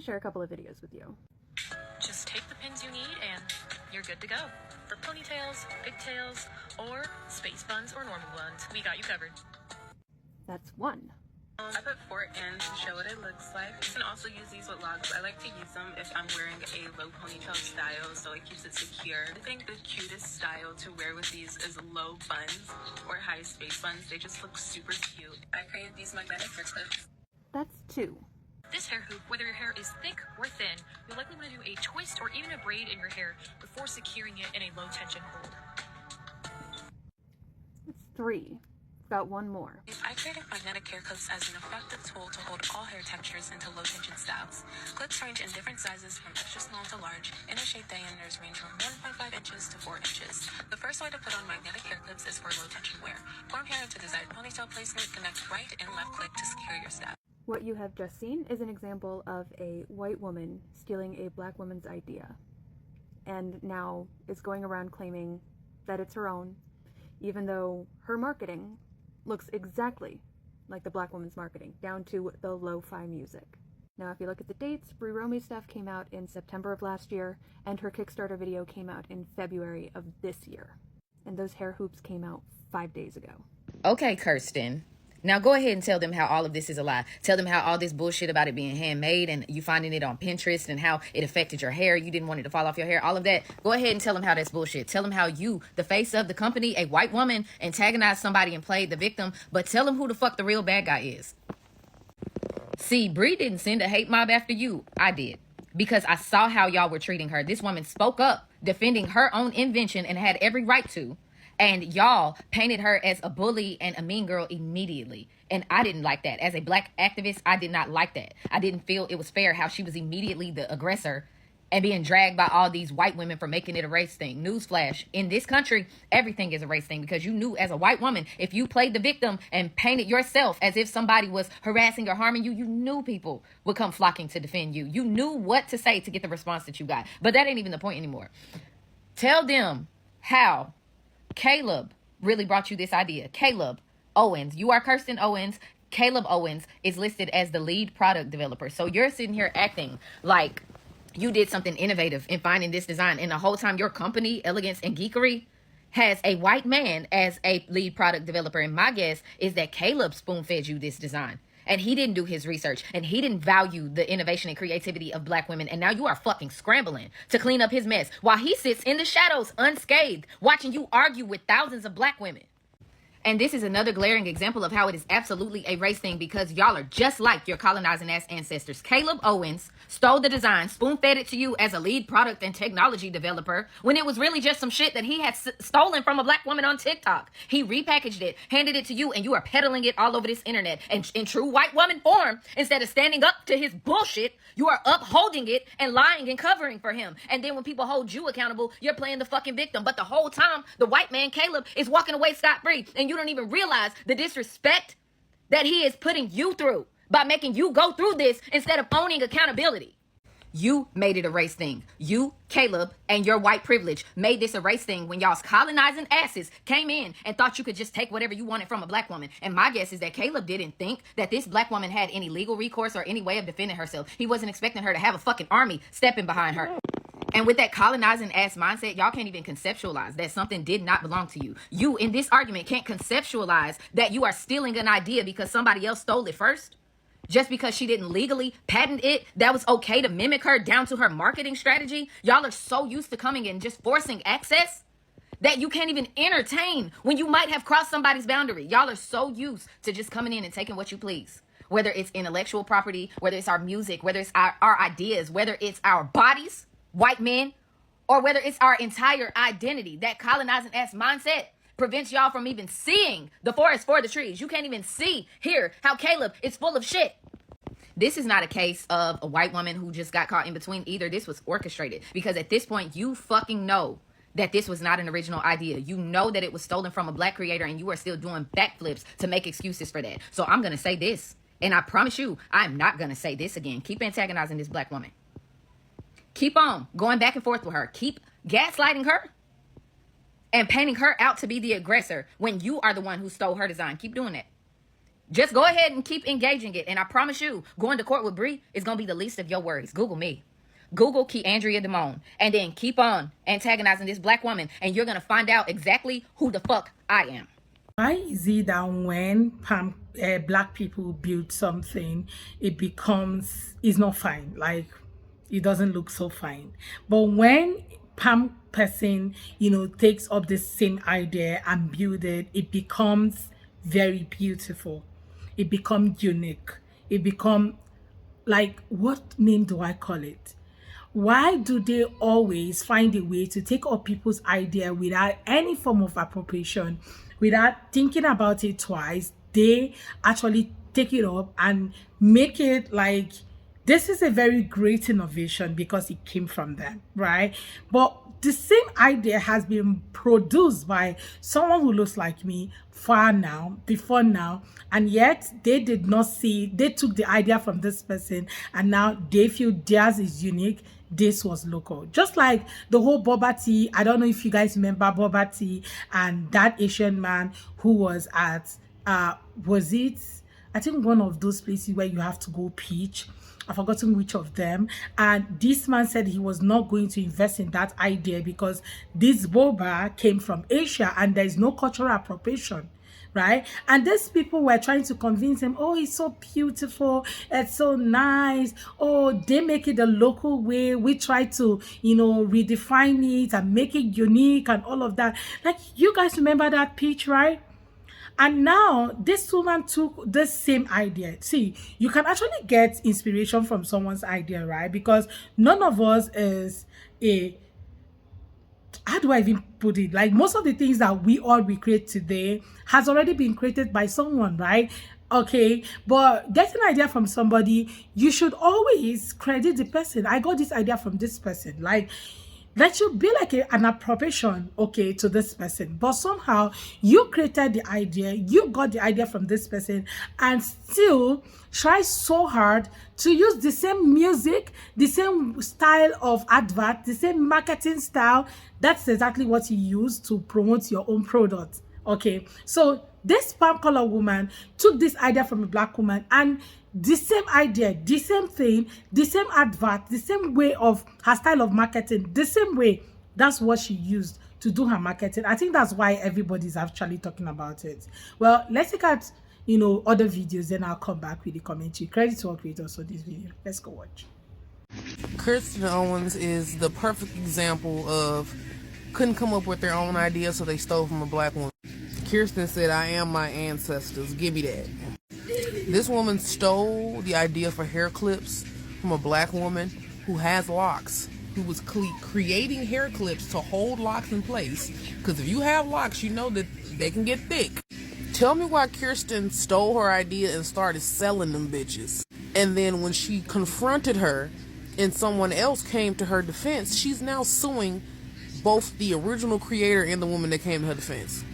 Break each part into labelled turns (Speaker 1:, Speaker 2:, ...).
Speaker 1: share a couple of videos with you.
Speaker 2: Just take the pins you need and you're good to go. For ponytails, pigtails, or space buns or normal buns, we got you covered.
Speaker 1: That's one.
Speaker 3: I put 4 in to show what it looks like. You can also use these with locks. I like to use them if I'm wearing a low ponytail style, so it keeps it secure. I think the cutest style to wear with these is low buns or high space buns. They just look super cute. I created these magnetic hair clips.
Speaker 1: That's 2.
Speaker 2: This hair hoop, whether your hair is thick or thin, you'll likely want to do a twist or even a braid in your hair before securing it in a low tension hold.
Speaker 1: That's 3. Got one more.
Speaker 3: I created magnetic hair clips as an effective tool to hold all hair textures into low tension styles. Clips range in different sizes from extra small to large. Inner shade diameters range from 1.5 inches to 4 inches. The first way to put on magnetic hair clips is for low tension wear. Form hair into desired ponytail placement, connect right and left click to secure your style.
Speaker 1: What you have just seen is an example of a white woman stealing a black woman's idea, and now is going around claiming that it's her own, even though her marketing looks exactly like the black woman's marketing, down to the lo-fi music. Now, if you look at the dates, Brie Romy's stuff came out in September of last year, and her Kickstarter video came out in February of this year. And those hair hoops came out 5 days ago.
Speaker 4: Okay, Kirsten. Now go ahead and tell them how all of this is a lie. Tell them how all this bullshit about it being handmade and you finding it on Pinterest and how it affected your hair. You didn't want it to fall off your hair. All of that. Go ahead and tell them how that's bullshit. Tell them how you, the face of the company, a white woman, antagonized somebody and played the victim. But tell them who the fuck the real bad guy is. See, Brie didn't send a hate mob after you. I did. Because I saw how y'all were treating her. This woman spoke up, defending her own invention and had every right to. And y'all painted her as a bully and a mean girl immediately. And I didn't like that. As a black activist, I did not like that. I didn't feel it was fair how she was immediately the aggressor and being dragged by all these white women for making it a race thing. Newsflash, in this country, everything is a race thing because you knew as a white woman, if you played the victim and painted yourself as if somebody was harassing or harming you, you knew people would come flocking to defend you. You knew what to say to get the response that you got. But that ain't even the point anymore. Tell them how Caleb really brought you this idea. Caleb Owens. You are Kirsten Owens. Caleb Owens is listed as the lead product developer. So you're sitting here acting like you did something innovative in finding this design. And the whole time your company, Elegance and Geekery, has a white man as a lead product developer. And my guess is that Caleb spoon-fed you this design. And he didn't do his research. And he didn't value the innovation and creativity of black women. And now you are fucking scrambling to clean up his mess while he sits in the shadows unscathed, watching you argue with thousands of black women. And this is another glaring example of how it is absolutely a race thing because y'all are just like your colonizing ass ancestors. Caleb Owens stole the design, spoon-fed it to you as a lead product and technology developer when it was really just some shit that he had stolen from a black woman on TikTok. He repackaged it, handed it to you, and you are peddling it all over this internet. And in true white woman form, instead of standing up to his bullshit, you are upholding it and lying and covering for him. And then when people hold you accountable, you're playing the fucking victim. But the whole time, the white man Caleb is walking away scot-free. And you don't even realize the disrespect that he is putting you through by making you go through this instead of owning accountability. You made it a race thing. You, Caleb, and your white privilege made this a race thing when y'all's colonizing asses came in and thought you could just take whatever you wanted from a black woman. And my guess is that Caleb didn't think that this black woman had any legal recourse or any way of defending herself. He wasn't expecting her to have a fucking army stepping behind her. And with that colonizing ass mindset, y'all can't even conceptualize that something did not belong to you. You, in this argument, can't conceptualize that you are stealing an idea because somebody else stole it first. Just because she didn't legally patent it, that was okay to mimic her down to her marketing strategy. Y'all are so used to coming and just forcing access that you can't even entertain when you might have crossed somebody's boundary. Y'all are so used to just coming in and taking what you please. Whether it's intellectual property, whether it's our music, whether it's our ideas, whether it's our bodies, white men, or whether it's our entire identity. That colonizing ass mindset prevents y'all from even seeing the forest for the trees. You can't even hear how Caleb is full of shit. This is not a case of a white woman who just got caught in between either. This was orchestrated because at this point you fucking know that this was not an original idea. You know that it was stolen from a black creator and you are still doing backflips to make excuses for that. So I'm going to say this, and I promise you, I'm not going to say this again. Keep antagonizing this black woman. Keep on going back and forth with her. Keep gaslighting her and painting her out to be the aggressor when you are the one who stole her design. Keep doing that. Just go ahead and keep engaging it. And I promise you, going to court with Bree is going to be the least of your worries. Google me. Google Andrea Damone. And then keep on antagonizing this black woman. And you're going to find out exactly who the fuck I am.
Speaker 5: Why is it that when black people build something, it's not fine? Like, it doesn't look so fine. But when Pam person, takes up the same idea and build it, it becomes very beautiful. It becomes unique. It becomes, like, what name do I call it? Why do they always find a way to take up people's idea without any form of appropriation, without thinking about it twice? They actually take it up and make it like this is a very great innovation because it came from them, right? But the same idea has been produced by someone who looks like me before now, and yet they did not see, they took the idea from this person and now they feel theirs is unique. This was local. Just like the whole boba tea. I don't know if you guys remember boba tea and that Asian man who was at was it, I think, one of those places where you have to go pitch. I've forgotten which of them. And this man said he was not going to invest in that idea because this boba came from Asia and there is no cultural appropriation, right? And these people were trying to convince him, oh, it's so beautiful, it's so nice, oh, they make it the local way, we try to, redefine it and make it unique and all of that. Like, you guys remember that pitch, right? And now this woman took the same idea. See, you can actually get inspiration from someone's idea, right? Because none of us is how do I even put it? Like, most of the things that we create today has already been created by someone, right? Okay, but get an idea from somebody, you should always credit the person. I got this idea from this person. Like, that should be like an appropriation, okay, to this person. But somehow you created the idea, you got the idea from this person, and still try so hard to use the same music, the same style of advert, the same marketing style. That's exactly what you use to promote your own product. Okay, so this palm color woman took this idea from a black woman, and the same idea, the same thing, the same advert, the same way of her style of marketing, the same way, that's what she used to do her marketing. I think that's why everybody's actually talking about it. Well, let's look at other videos, then I'll come back with the commentary. Credit to all creators for this video. Let's go watch.
Speaker 6: Kirsten Owens is the perfect example of couldn't come up with their own idea, so they stole from a black woman. Kirsten said, I am my ancestors, give me that. This woman stole the idea for hair clips from a black woman who has locks, who was creating hair clips to hold locks in place. Because if you have locks, you know that they can get thick. Tell me why Kirsten stole her idea and started selling them bitches. And then when she confronted her and someone else came to her defense, she's now suing both the original creator and the woman that came to her defense.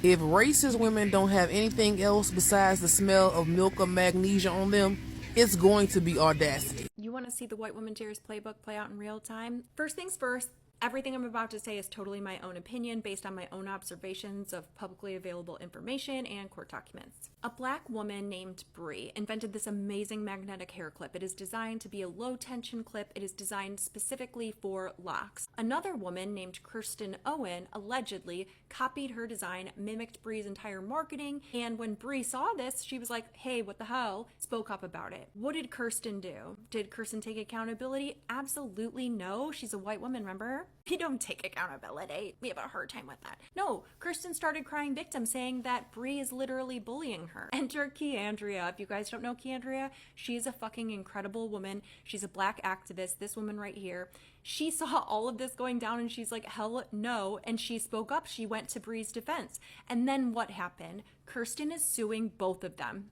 Speaker 6: If racist women don't have anything else besides the smell of milk or magnesia on them, it's going to be audacity.
Speaker 7: You want to see the White Woman Tears playbook play out in real time? First things first, everything I'm about to say is totally my own opinion based on my own observations of publicly available information and court documents. A black woman named Bree invented this amazing magnetic hair clip. It is designed to be a low tension clip. It is designed specifically for locks. Another woman named Kirsten Owen allegedly copied her design, mimicked Bree's entire marketing, and when Bree saw this, she was like, hey, what the hell? Spoke up about it. What did Kirsten do? Did Kirsten take accountability? Absolutely no. She's a white woman, remember? We don't take accountability. We have a hard time with that. No, Kirsten started crying victim, saying that Bree is literally bullying her. Enter Andrea. If you guys don't know Andrea, she's a fucking incredible woman. She's a black activist. This woman right here. She saw all of this going down and she's like, hell no. And she spoke up. She went to Bree's defense. And then what happened? Kirsten is suing both of them.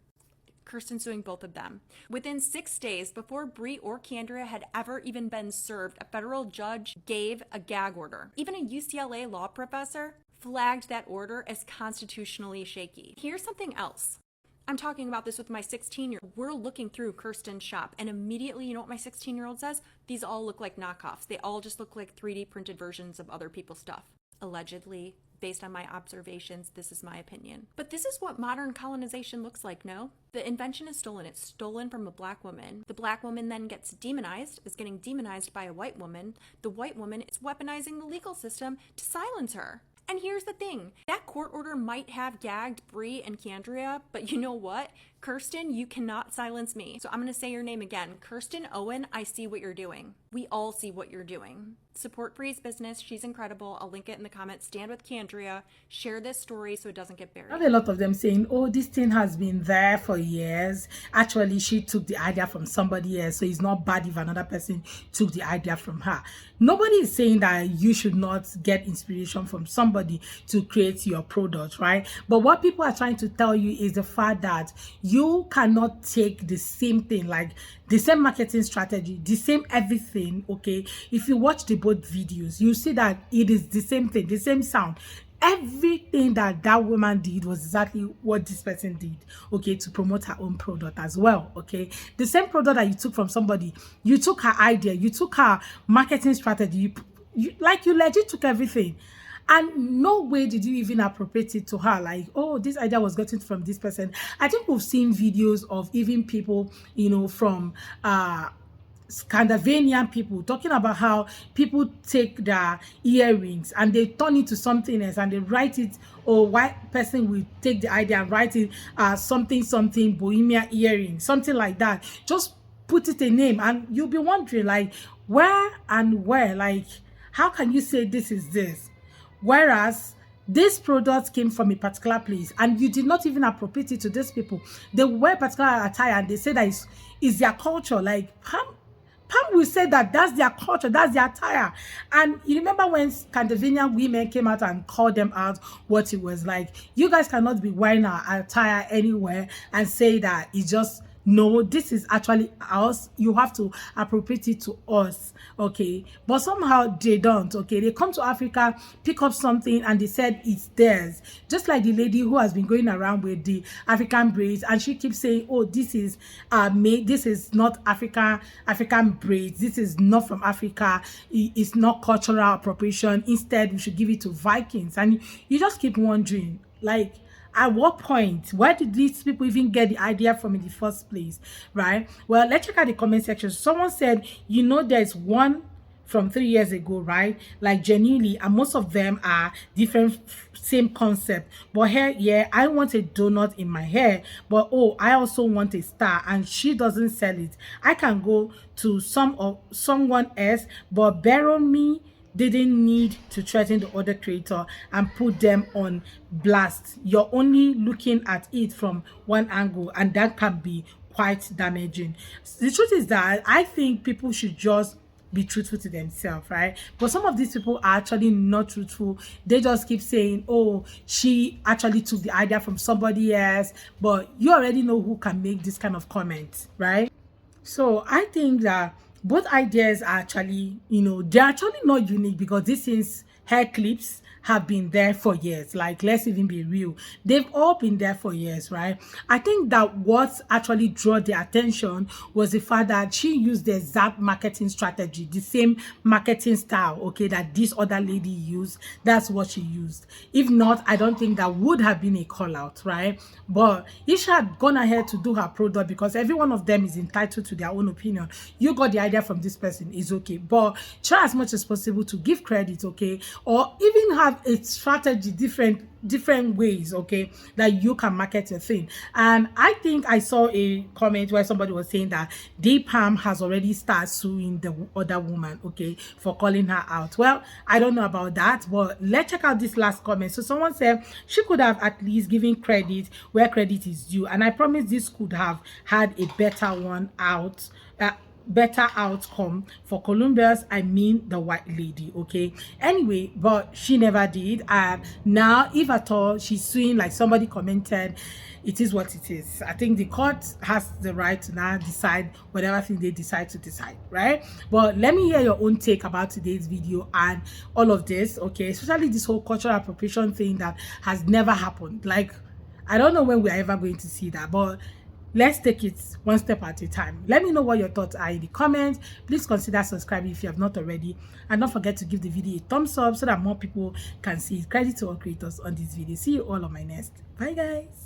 Speaker 7: Within 6 days, before Bree or Andrea had ever even been served, a federal judge gave a gag order. Even a UCLA law professor flagged that order as constitutionally shaky. Here's something else. I'm talking about this with my 16-year-old. We're looking through Kirsten's shop, and immediately, you know what my 16-year-old says? These all look like knockoffs. They all just look like 3D printed versions of other people's stuff. Allegedly, based on my observations. This is my opinion. But this is what modern colonization looks like, no? The invention is stolen. It's stolen from a black woman. The black woman then gets demonized, is getting demonized by a white woman. The white woman is weaponizing the legal system to silence her. And here's the thing, that court order might have gagged Bree and Keandria, but you know what? Kirsten, you cannot silence me. So I'm going to say your name again. Kirsten Owen, I see what you're doing. We all see what you're doing. Support Bree's business. She's incredible. I'll link it in the comments. Stand with Keandria. Share this story so it doesn't get buried.
Speaker 5: I have a lot of them saying, oh, this thing has been there for years. Actually, she took the idea from somebody else, so it's not bad if another person took the idea from her. Nobody is saying that you should not get inspiration from somebody to create your product, right? But what people are trying to tell you is the fact that you cannot take the same thing, like the same marketing strategy, the same everything, okay? If you watch the both videos, you see that it is the same thing, the same sound. Everything that that woman did was exactly what this person did, okay, to promote her own product as well, okay? The same product that you took from somebody, you took her idea, you took her marketing strategy, you legit took everything. And no way did you even appropriate it to her, like, oh, this idea was gotten from this person. I think we've seen videos of even people, you know, from Scandinavian people talking about how people take their earrings and they turn it to something else and they write it, or white person will take the idea and write it something bohemia earring, something like that. Just put it a name and you'll be wondering, like, where and where, like, how can you say this is this? Whereas this product came from a particular place and you did not even appropriate it to these people. They wear particular attire and they say that it's their culture. Like Pam will say that that's their culture, that's their attire. And you remember when Scandinavian women came out and called them out what it was like. You guys cannot be wearing our attire anywhere and say that it's just, no, this is actually ours. You have to appropriate it to us, okay? But somehow they don't, okay? They come to Africa, pick up something, and they said it's theirs. Just like the lady who has been going around with the African braids, and she keeps saying, oh, this is made, this is not African braids. This is not from Africa. It's not cultural appropriation. Instead, we should give it to Vikings. And you just keep wondering, like, at what point, where did these people even get the idea from in the first place, right? Well, let's check out the comment section. Someone said, you know, there's one from 3 years ago, right? Like genuinely, and most of them are different, same concept. But here, yeah, I want a donut in my hair, but oh, I also want a star, and she doesn't sell it. I can go to someone else, but Barrow Me didn't need to threaten the other creator and put them on blast. You're only looking at it from one angle, and that can be quite damaging. The truth is that I think people should just be truthful to themselves, right? But some of these people are actually not truthful. They just keep saying, oh, she actually took the idea from somebody else, but you already know who can make this kind of comment, right? So I think that both ideas are actually, you know, they're actually not unique, because these things, hair clips, have been there for years. Like, let's even be real, they've all been there for years, right? I think that what actually drew the attention was the fact that she used the exact marketing strategy, the same marketing style, okay, that this other lady used. That's what she used. If not, I don't think that would have been a call out, right? But if she had gone ahead to do her product, because every one of them is entitled to their own opinion, you got the idea from this person, is okay, but try as much as possible to give credit, okay, or even have a strategy, different ways, okay, that you can market your thing. And I think I saw a comment where somebody was saying that Palm has already started suing the other woman, okay, for calling her out. Well, I don't know about that, but let's check out this last comment. So someone said she could have at least given credit where credit is due, and I promise this could have had a better one out, better outcome for Columbus, I mean the white lady, okay? Anyway, but she never did. And now, if at all she's suing, like somebody commented, it is what it is. I think the court has the right to now decide whatever thing they decide to decide, right? But let me hear your own take about today's video and all of this, okay? Especially this whole cultural appropriation thing that has never happened. Like, I don't know when we're ever going to see that, but let's take it one step at a time. Let me know what your thoughts are in the comments. Please consider subscribing if you have not already, and don't forget to give the video a thumbs up so that more people can see it. Credit to all creators on this video. See you all on my next. Bye guys.